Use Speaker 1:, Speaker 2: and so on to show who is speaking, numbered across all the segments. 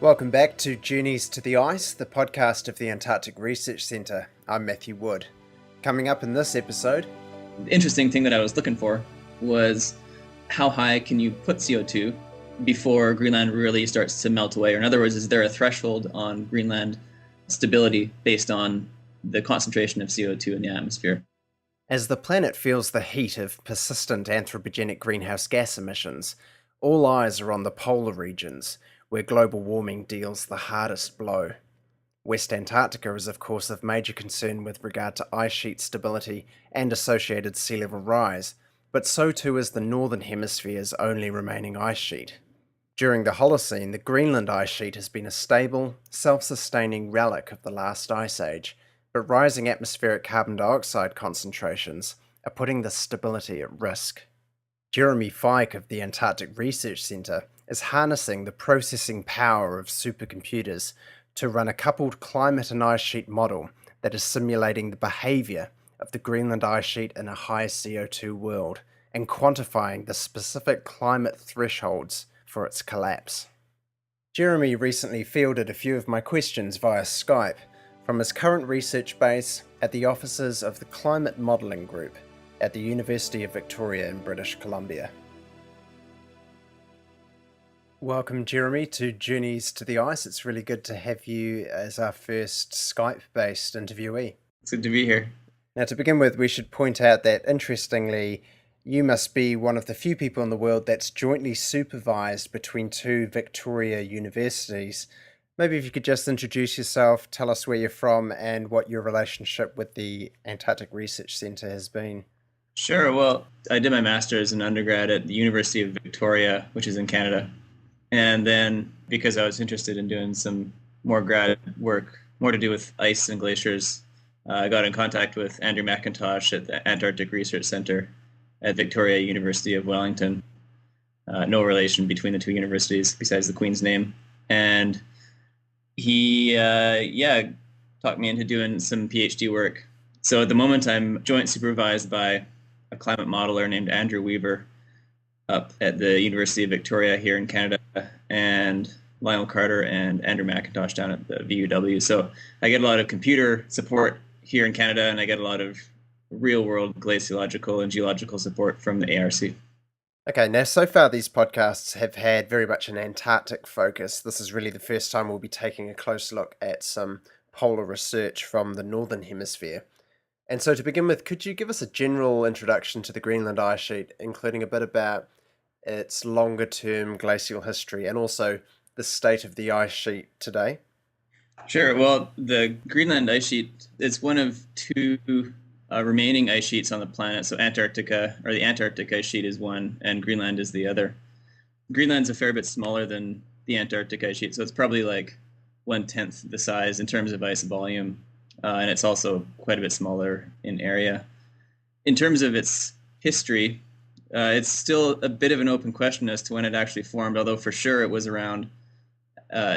Speaker 1: Welcome back to Journeys to the Ice, the podcast of the Antarctic Research Centre. I'm Matthew Wood. Coming up in this episode...
Speaker 2: The interesting thing that I was looking for was how high can you put CO2 before Greenland really starts to melt away? Or in other words, is there a threshold on Greenland stability based on the concentration of CO2 in the atmosphere?
Speaker 1: As the planet feels the heat of persistent anthropogenic greenhouse gas emissions, all eyes are on the polar regions, where global warming deals the hardest blow. West Antarctica is of course of major concern with regard to ice sheet stability and associated sea level rise, but so too is the Northern Hemisphere's only remaining ice sheet. During the Holocene, the Greenland Ice Sheet has been a stable, self-sustaining relic of the last ice age, but rising atmospheric carbon dioxide concentrations are putting this stability at risk. Jeremy Fyke of the Antarctic Research Centre is harnessing the processing power of supercomputers to run a coupled climate and ice sheet model that is simulating the behaviour of the Greenland ice sheet in a high-CO2 world and quantifying the specific climate thresholds for its collapse. Jeremy recently fielded a few of my questions via Skype from his current research base at the offices of the Climate Modelling Group at the University of Victoria in British Columbia. Welcome, Jeremy, to Journeys to the Ice. It's really good to have you as our first Skype-based interviewee.
Speaker 2: It's good to be here.
Speaker 1: Now, to begin with, we should point out that, interestingly, you must be one of the few people in the world that's jointly supervised between two Victoria universities. Maybe if you could just introduce yourself, tell us where you're from, and what your relationship with the Antarctic Research Centre has been.
Speaker 2: Sure. Well, I did my master's in undergrad at the University of Victoria, which is in Canada. And then, because I was interested in doing some more grad work, more to do with ice and glaciers, I got in contact with Andrew McIntosh at the Antarctic Research Centre at Victoria University of Wellington. No relation between the two universities besides the Queen's name. And he, talked me into doing some PhD work. So at the moment, I'm joint supervised by a climate modeler named Andrew Weaver up at the University of Victoria here in Canada, and Lionel Carter and Andrew McIntosh down at the VUW. So I get a lot of computer support here in Canada, and I get a lot of real-world glaciological and geological support from the ARC.
Speaker 1: Okay, now so far these podcasts have had very much an Antarctic focus. This is really the first time we'll be taking a close look at some polar research from the Northern Hemisphere. And so to begin with, could you give us a general introduction to the Greenland Ice Sheet, including a bit about its longer-term glacial history and also the state of the ice sheet today?
Speaker 2: Sure. Well, the Greenland Ice Sheet is one of two remaining ice sheets on the planet. So Antarctica, or the Antarctic Ice Sheet, is one, and Greenland is the other. Greenland's a fair bit smaller than the Antarctic Ice Sheet, so it's probably like 1/10 the size in terms of ice volume, and it's also quite a bit smaller in area. In terms of its history, it's still a bit of an open question as to when it actually formed, although for sure it was around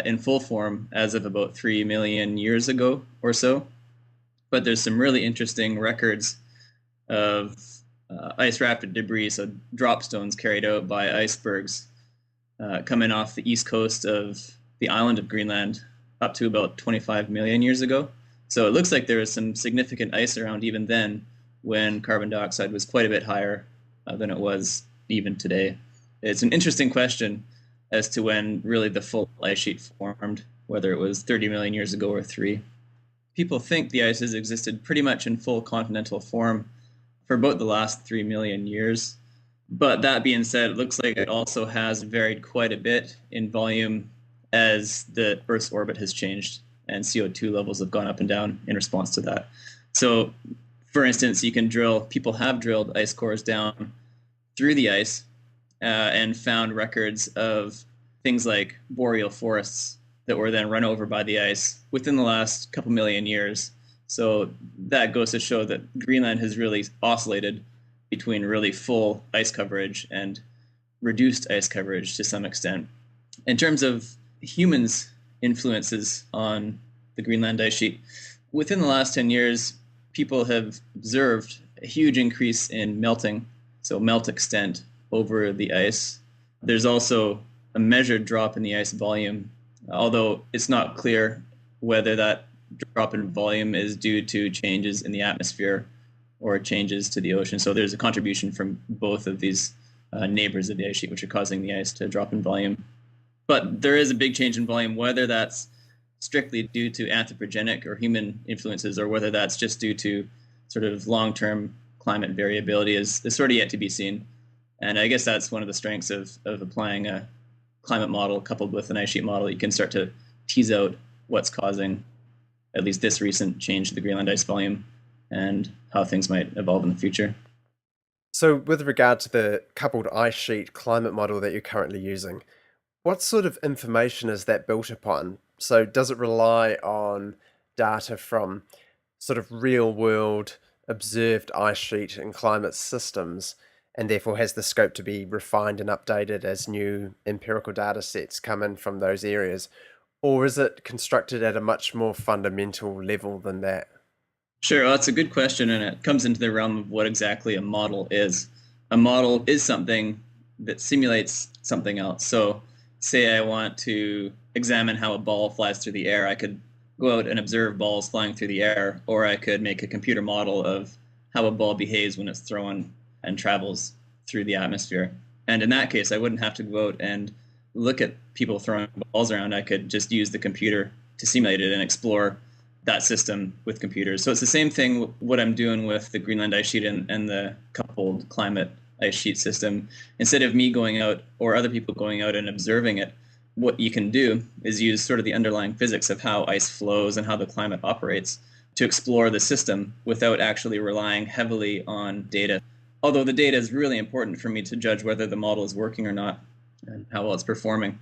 Speaker 2: in full form as of about 3 million years ago or so. But there's some really interesting records of ice rapid debris, so drop stones carried out by icebergs coming off the east coast of the island of Greenland up to about 25 million years ago. So it looks like there was some significant ice around even then, when carbon dioxide was quite a bit higher than it was even today. It's an interesting question as to when really the full ice sheet formed, whether it was 30 million years ago or 3. People think the ice has existed pretty much in full continental form for about the last 3 million years. But that being said, it looks like it also has varied quite a bit in volume as the Earth's orbit has changed and CO2 levels have gone up and down in response to that. So, for instance, people have drilled ice cores down through the ice and found records of things like boreal forests that were then run over by the ice within the last couple million years. So that goes to show that Greenland has really oscillated between really full ice coverage and reduced ice coverage to some extent. In terms of humans' influences on the Greenland ice sheet, within the last 10 years, people have observed a huge increase in melting, so melt extent over the ice. There's also a measured drop in the ice volume although it's not clear whether that drop in volume is due to changes in the atmosphere or changes to the ocean. So there's a contribution from both of these neighbors of the ice sheet, which are causing the ice to drop in volume. But there is a big change in volume, whether that's strictly due to anthropogenic or human influences, or whether that's just due to sort of long-term climate variability is sort of yet to be seen. And I guess that's one of the strengths of applying a climate model coupled with an ice sheet model. You can start to tease out what's causing at least this recent change to the Greenland ice volume and how things might evolve in the future.
Speaker 1: So, with regard to the coupled ice sheet climate model that you're currently using, what sort of information is that built upon? So, does it rely on data from sort of real world observed ice sheet and climate systems, and therefore has the scope to be refined and updated as new empirical data sets come in from those areas? Or is it constructed at a much more fundamental level than that?
Speaker 2: Sure, well, that's a good question, and it comes into the realm of what exactly a model is. A model is something that simulates something else. So, say I want to examine how a ball flies through the air, I could go out and observe balls flying through the air, or I could make a computer model of how a ball behaves when it's thrown and travels through the atmosphere. And in that case, I wouldn't have to go out and look at people throwing balls around. I could just use the computer to simulate it and explore that system with computers. So it's the same thing what I'm doing with the Greenland ice sheet and the coupled climate ice sheet system. Instead of me going out or other people going out and observing it, what you can do is use sort of the underlying physics of how ice flows and how the climate operates to explore the system without actually relying heavily on data. Although the data is really important for me to judge whether the model is working or not and how well it's performing.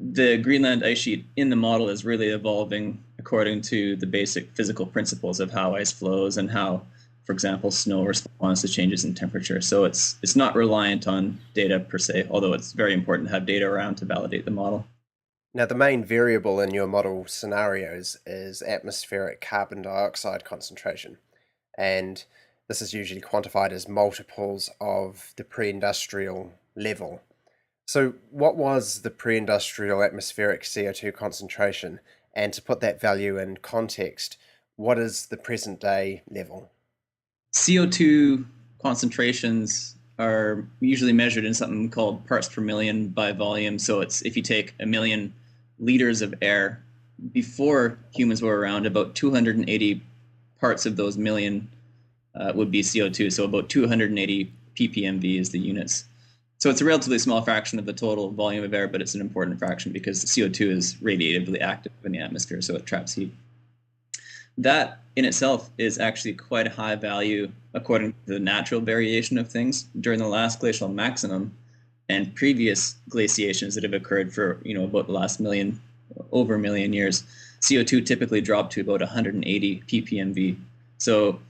Speaker 2: The Greenland ice sheet in the model is really evolving according to the basic physical principles of how ice flows and how, for example, snow responds to changes in temperature. So it's not reliant on data per se, although it's very important to have data around to validate the model.
Speaker 1: Now, the main variable in your model scenarios is atmospheric carbon dioxide concentration, and this is usually quantified as multiples of the pre-industrial level. So, what was the pre-industrial atmospheric CO2 concentration? And to put that value in context, what is the present day level?
Speaker 2: CO2 concentrations are usually measured in something called parts per million by volume. So it's if you take a million liters of air, before humans were around, about 280 parts of those million would be CO2. So about 280 ppmv is the units. So it's a relatively small fraction of the total volume of air, but it's an important fraction because the CO2 is radiatively active in the atmosphere, so it traps heat. That in itself is actually quite a high value according to the natural variation of things. During the last glacial maximum and previous glaciations that have occurred for about the last over a million years, CO2 typically dropped to about 180 ppmv. So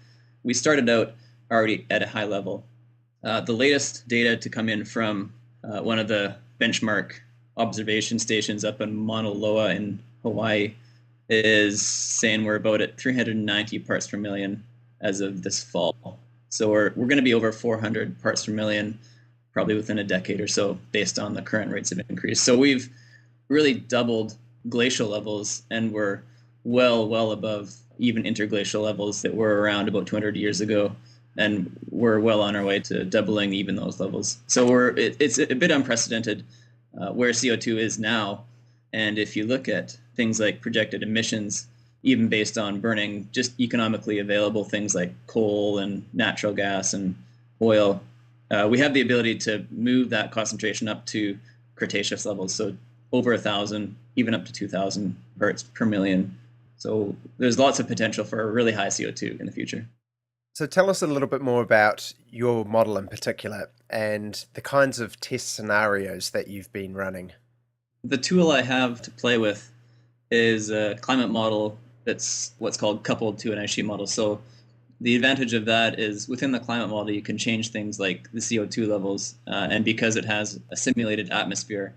Speaker 2: we started out already at a high level. The latest data to come in from one of the benchmark observation stations up in Mauna Loa in Hawaii is saying we're about at 390 parts per million as of this fall. So we're going to be over 400 parts per million probably within a decade or so based on the current rates of increase. So we've really doubled glacial levels, and we're well above even interglacial levels that were around about 200 years ago. And we're well on our way to doubling even those levels. So it's a bit unprecedented where CO2 is now. And if you look at things like projected emissions, even based on burning just economically available things like coal and natural gas and oil, we have the ability to move that concentration up to Cretaceous levels, so over 1,000, even up to 2,000 parts per million. So there's lots of potential for a really high CO2 in the future.
Speaker 1: So tell us a little bit more about your model in particular and the kinds of test scenarios that you've been running.
Speaker 2: The tool I have to play with is a climate model that's what's called coupled to an ice sheet model. So the advantage of that is within the climate model, you can change things like the CO2 levels. And because it has a simulated atmosphere,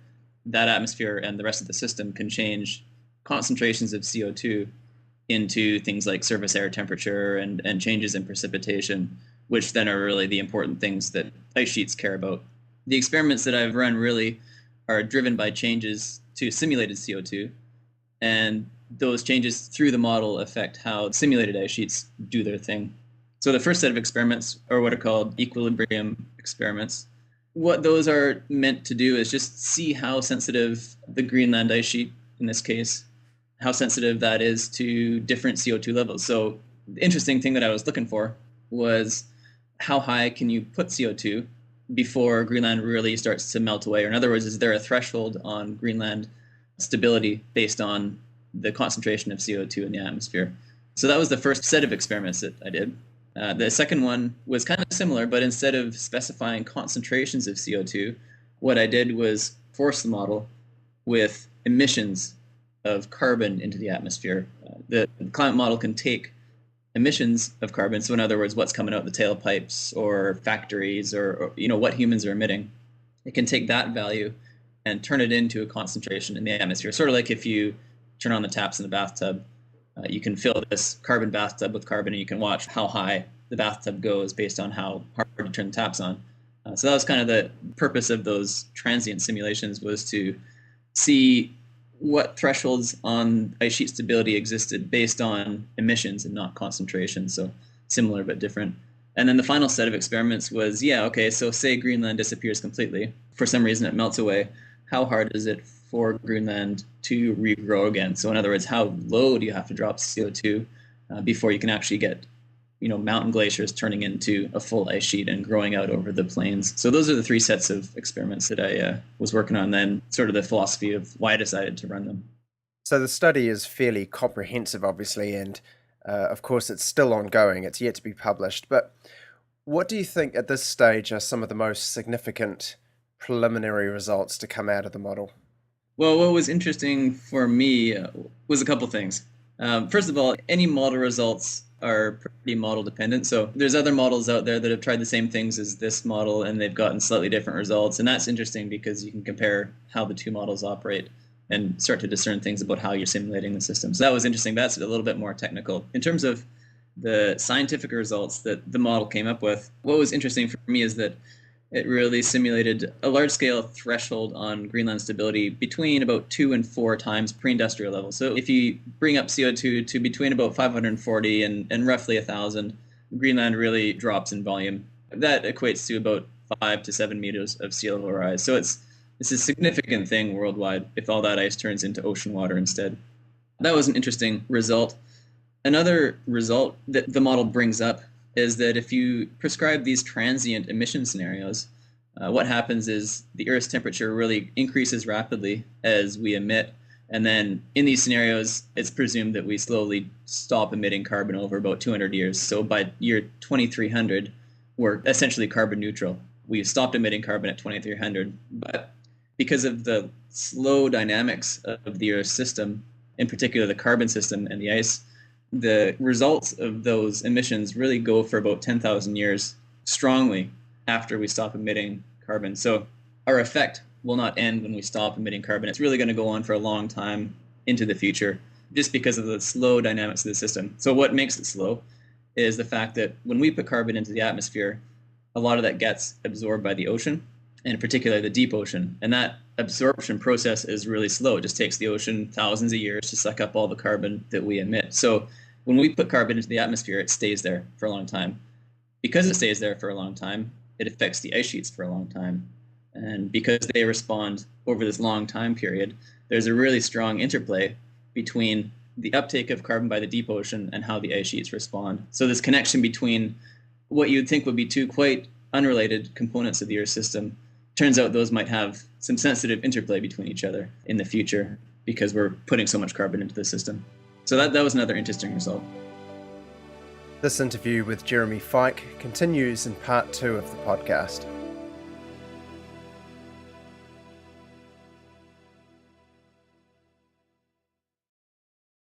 Speaker 2: that atmosphere and the rest of the system can change concentrations of CO2 into things like surface air temperature and changes in precipitation, which then are really the important things that ice sheets care about. The experiments that I've run really are driven by changes to simulated CO2, and those changes through the model affect how simulated ice sheets do their thing. So the first set of experiments are what are called equilibrium experiments. What those are meant to do is just see how sensitive the Greenland ice sheet, in this case, how sensitive that is to different CO2 levels. So the interesting thing that I was looking for was how high can you put CO2 before Greenland really starts to melt away? Or in other words, is there a threshold on Greenland stability based on the concentration of CO2 in the atmosphere? So that was the first set of experiments that I did. The second one was kind of similar, but instead of specifying concentrations of CO2, what I did was force the model with emissions of carbon into the atmosphere. The climate model can take emissions of carbon, so in other words, what's coming out the tailpipes or factories or what humans are emitting. It can take that value and turn it into a concentration in the atmosphere. Sort of like if you turn on the taps in the bathtub, you can fill this carbon bathtub with carbon, and you can watch how high the bathtub goes based on how hard you turn the taps on. So that was kind of the purpose of those transient simulations, was to see what thresholds on ice sheet stability existed based on emissions and not concentration. So similar but different. And then the final set of experiments was, so say Greenland disappears completely. For some reason it melts away. How hard is it for Greenland to regrow again? So in other words, how low do you have to drop CO2 before you can actually get mountain glaciers turning into a full ice sheet and growing out over the plains? So those are the three sets of experiments that I was working on, then sort of the philosophy of why I decided to run them.
Speaker 1: So the study is fairly comprehensive, obviously, and of course it's still ongoing. It's yet to be published. But what do you think at this stage are some of the most significant preliminary results to come out of the model?
Speaker 2: Well, what was interesting for me was a couple things. First of all, any model results are pretty model dependent. So there's other models out there that have tried the same things as this model, and they've gotten slightly different results. And that's interesting because you can compare how the two models operate and start to discern things about how you're simulating the system. So that was interesting. That's a little bit more technical. In terms of the scientific results that the model came up with, what was interesting for me is that it really simulated a large-scale threshold on Greenland stability between about 2 and 4 times pre-industrial levels. So if you bring up CO2 to between about 540 and roughly 1,000, Greenland really drops in volume. That equates to about 5 to 7 meters of sea level rise. So it's a significant thing worldwide if all that ice turns into ocean water instead. That was an interesting result. Another result that the model brings up is that if you prescribe these transient emission scenarios, what happens is the Earth's temperature really increases rapidly as we emit. And then in these scenarios, it's presumed that we slowly stop emitting carbon over about 200 years. So by year 2300, we're essentially carbon neutral. We've stopped emitting carbon at 2300. But because of the slow dynamics of the Earth's system, in particular the carbon system and the ice, the results of those emissions really go for about 10,000 years strongly after we stop emitting carbon. So our effect will not end when we stop emitting carbon. It's really going to go on for a long time into the future just because of the slow dynamics of the system. So what makes it slow is the fact that when we put carbon into the atmosphere, a lot of that gets absorbed by the ocean, and in particular the deep ocean. And that absorption process is really slow. It just takes the ocean thousands of years to suck up all the carbon that we emit. So when we put carbon into the atmosphere, it stays there for a long time. Because it stays there for a long time, it affects the ice sheets for a long time. And because they respond over this long time period, there's a really strong interplay between the uptake of carbon by the deep ocean and how the ice sheets respond. So this connection between what you'd think would be two quite unrelated components of the Earth system, turns out those might have some sensitive interplay between each other in the future because we're putting so much carbon into the system. So that was another interesting result.
Speaker 1: This interview with Jeremy Fyke continues in part 2 of the podcast.